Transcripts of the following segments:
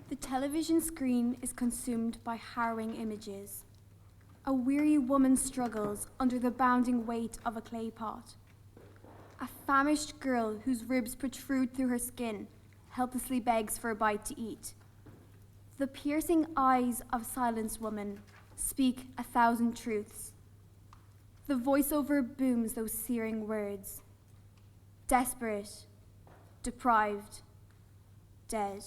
The television screen is consumed by harrowing images. A weary woman struggles under the bounding weight of a clay pot. A famished girl whose ribs protrude through her skin helplessly begs for a bite to eat. The piercing eyes of silenced woman speak 1,000 truths. The voiceover booms those searing words. Desperate, deprived, dead.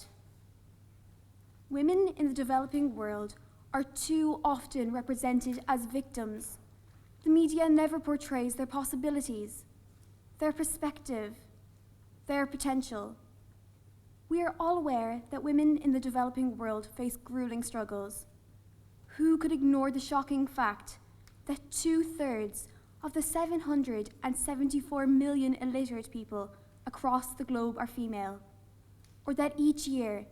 Women in the developing world are too often represented as victims. The media never portrays their possibilities, their perspective, their potential. We are all aware that women in the developing world face grueling struggles. Who could ignore the shocking fact that 2/3 of the 774 million illiterate people across the globe are female, or that each year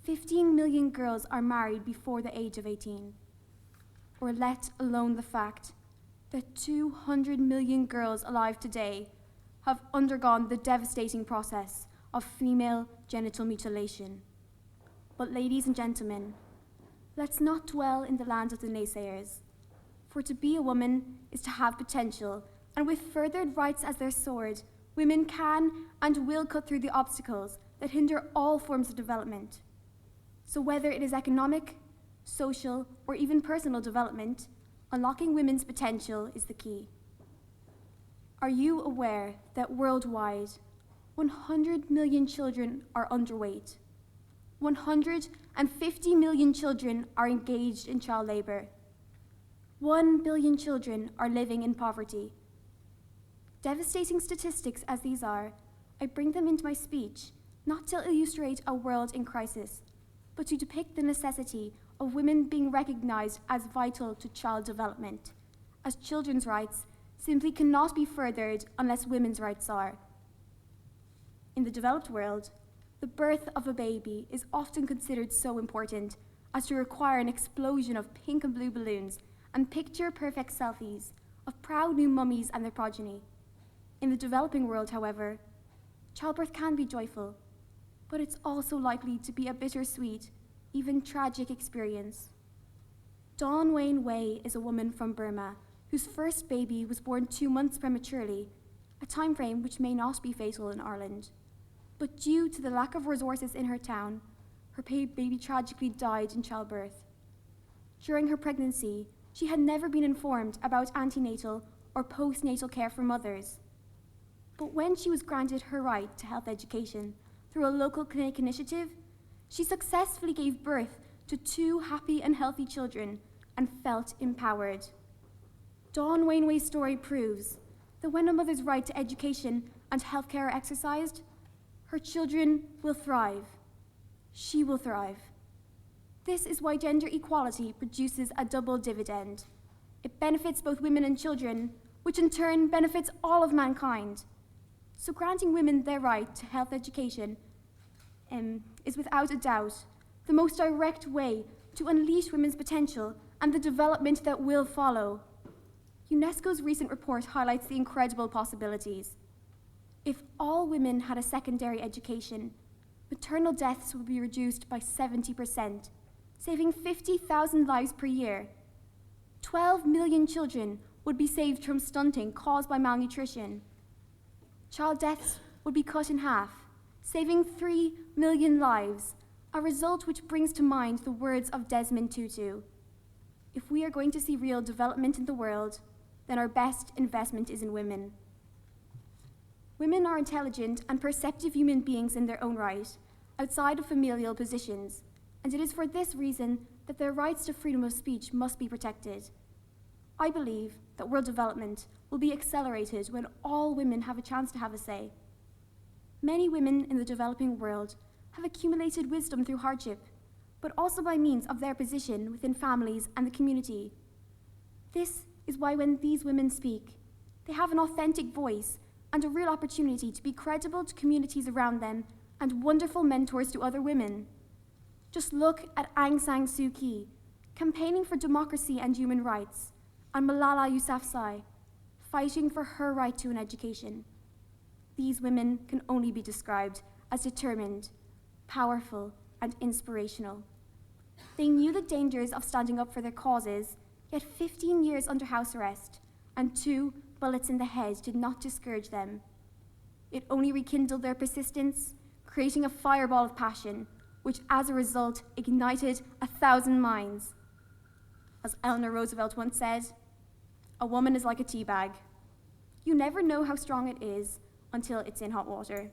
15 million girls are married before the age of 18, or let alone the fact that 200 million girls alive today have undergone the devastating process of female genital mutilation. But ladies and gentlemen, let's not dwell in the land of the naysayers, for to be a woman is to have potential, and with furthered rights as their sword, women can and will cut through the obstacles that hinder all forms of development. So whether it is economic, social, or even personal development, unlocking women's potential is the key. Are you aware that worldwide, 100 million children are underweight? 150 million children are engaged in child labor. 1 billion children are living in poverty. Devastating statistics as these are, I bring them into my speech not to illustrate a world in crisis, but to depict the necessity of women being recognized as vital to child development, as children's rights simply cannot be furthered unless women's rights are. In the developed world, the birth of a baby is often considered so important as to require an explosion of pink and blue balloons and picture-perfect selfies of proud new mummies and their progeny. In the developing world, however, childbirth can be joyful, but it's also likely to be a bittersweet, even tragic experience. Dawn Wayne Way is a woman from Burma whose first baby was born 2 months prematurely, a time frame which may not be fatal in Ireland. But due to the lack of resources in her town, her baby tragically died in childbirth. During her pregnancy, she had never been informed about antenatal or postnatal care for mothers. But when she was granted her right to health education through a local clinic initiative, she successfully gave birth to 2 happy and healthy children and felt empowered. Dawn Wainway's story proves that when a mother's right to education and healthcare are exercised, her children will thrive. She will thrive. This is why gender equality produces a double dividend. It benefits both women and children, which in turn benefits all of mankind. So granting women their right to health education is without a doubt the most direct way to unleash women's potential and the development that will follow. UNESCO's recent report highlights the incredible possibilities. If all women had a secondary education, maternal deaths would be reduced by 70%, saving 50,000 lives per year. 12 million children would be saved from stunting caused by malnutrition. Child deaths would be cut in half, saving 3 million lives, a result which brings to mind the words of Desmond Tutu. If we are going to see real development in the world, then our best investment is in women. Women are intelligent and perceptive human beings in their own right, outside of familial positions, and it is for this reason that their rights to freedom of speech must be protected. I believe that world development will be accelerated when all women have a chance to have a say. Many women in the developing world have accumulated wisdom through hardship, but also by means of their position within families and the community. This is why when these women speak, they have an authentic voice and a real opportunity to be credible to communities around them and wonderful mentors to other women. Just look at Aung San Suu Kyi, campaigning for democracy and human rights, and Malala Yousafzai, fighting for her right to an education. These women can only be described as determined, powerful, and inspirational. They knew the dangers of standing up for their causes, yet 15 years under house arrest and 2 bullets in the head did not discourage them. It only rekindled their persistence, creating a fireball of passion, which as a result ignited 1,000 minds. As Eleanor Roosevelt once said, "A woman is like a tea bag. You never know how strong it is until it's in hot water."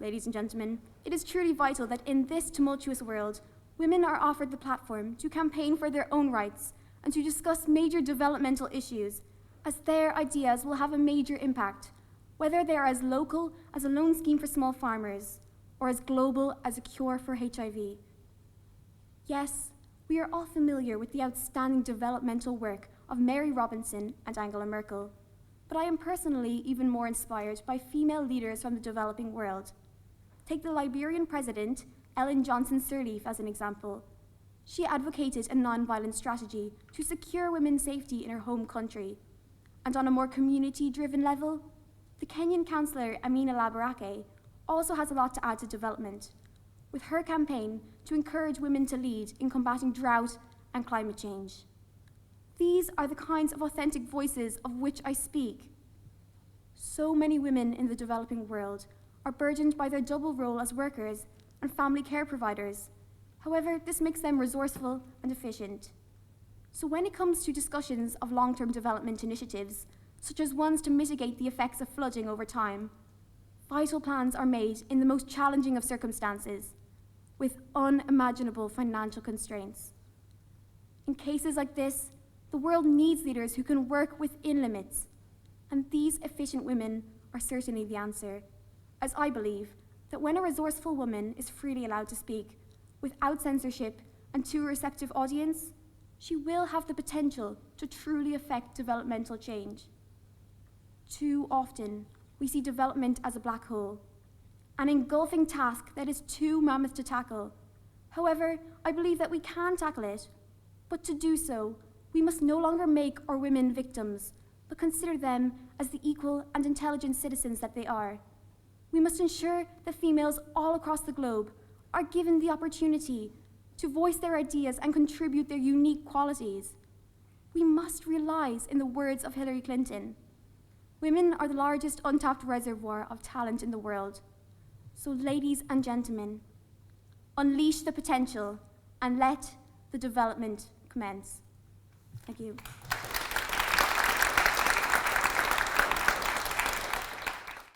Ladies and gentlemen, it is truly vital that in this tumultuous world, women are offered the platform to campaign for their own rights and to discuss major developmental issues, as their ideas will have a major impact, whether they are as local as a loan scheme for small farmers or as global as a cure for HIV. Yes, we are all familiar with the outstanding developmental work of Mary Robinson and Angela Merkel, but I am personally even more inspired by female leaders from the developing world. Take the Liberian president, Ellen Johnson Sirleaf, as an example. She advocated a nonviolent strategy to secure women's safety in her home country. And on a more community-driven level, the Kenyan councillor Amina Labarake also has a lot to add to development, with her campaign to encourage women to lead in combating drought and climate change. These are the kinds of authentic voices of which I speak. So many women in the developing world are burdened by their double role as workers and family care providers. However, this makes them resourceful and efficient. So when it comes to discussions of long-term development initiatives, such as ones to mitigate the effects of flooding over time, vital plans are made in the most challenging of circumstances, with unimaginable financial constraints. In cases like this, the world needs leaders who can work within limits, and these efficient women are certainly the answer, as I believe that when a resourceful woman is freely allowed to speak, without censorship and to a receptive audience, she will have the potential to truly affect developmental change. Too often, we see development as a black hole, an engulfing task that is too mammoth to tackle. However, I believe that we can tackle it, but to do so, we must no longer make our women victims, but consider them as the equal and intelligent citizens that they are. We must ensure that females all across the globe are given the opportunity to voice their ideas and contribute their unique qualities. We must realize, in the words of Hillary Clinton, women are the largest untapped reservoir of talent in the world. So ladies and gentlemen, unleash the potential and let the development commence. Thank you.